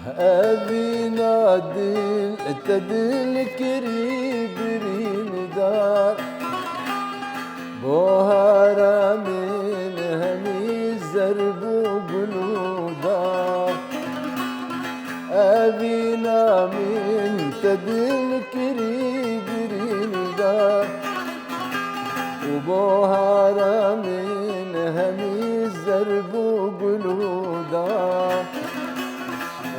أبي نادل تدل برين دار بوهارا من همي الزرب وقلودا أبينا من تدل برين دار وبوهارا من همي الزرب وقلودا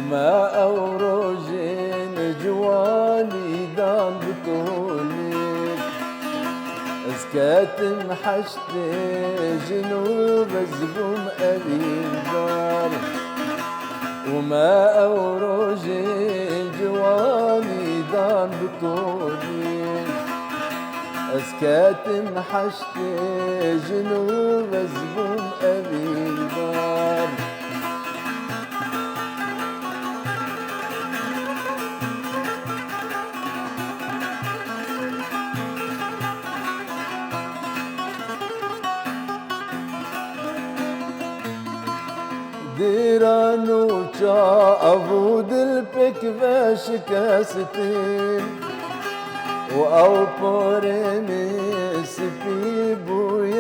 وما أوروجين جوالي دام بطولي اسكاتم حشت جنوب الزبوم أبين دار وما أوروجين جوالي دام بطولي اسكاتم حشت جنوب الزبوم أبين دار ديرانو چا ابو دل پک وش کستین و او پوره می سپی بوی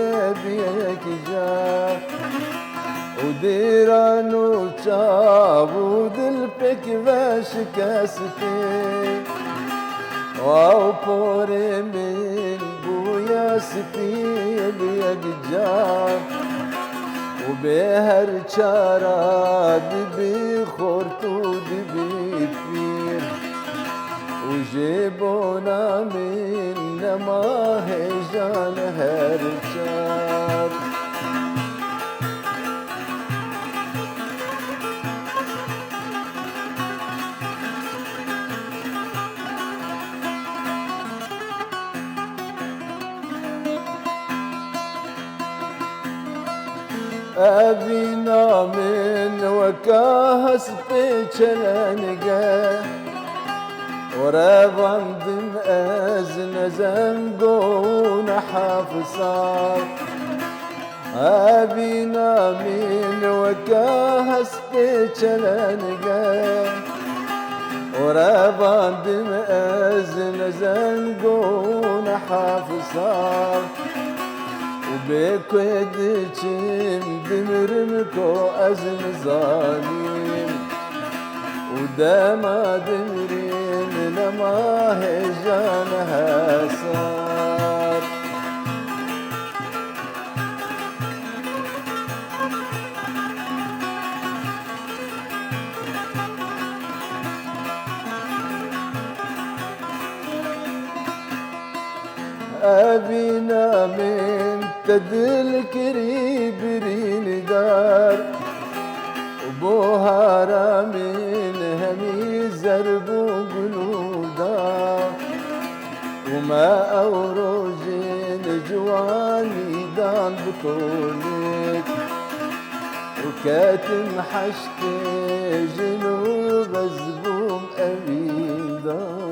بیک جا و دیرانو چا ابو دل پک وش کستین و او پوره می بوی سپی بیک جا وبهر چارا دبي خورتو دبي فير وجيبونا من ما هجان هر چار أبينا من وكاهس بيشلنقه ورابان دم أزن زنقون حافصار أبينا من وكاهس بيشلنقه ورابان دم أزن زنقون حافصار وبكد چم دمرمكو أزن ظالم ودما دمرين لما هجان هاسار أبينا من تدل برين دار وبوهارا من همي زرب وقلودا وما أوروجين جواني دان بطولك وكاتم حشت جنوب الزبوم أبين دار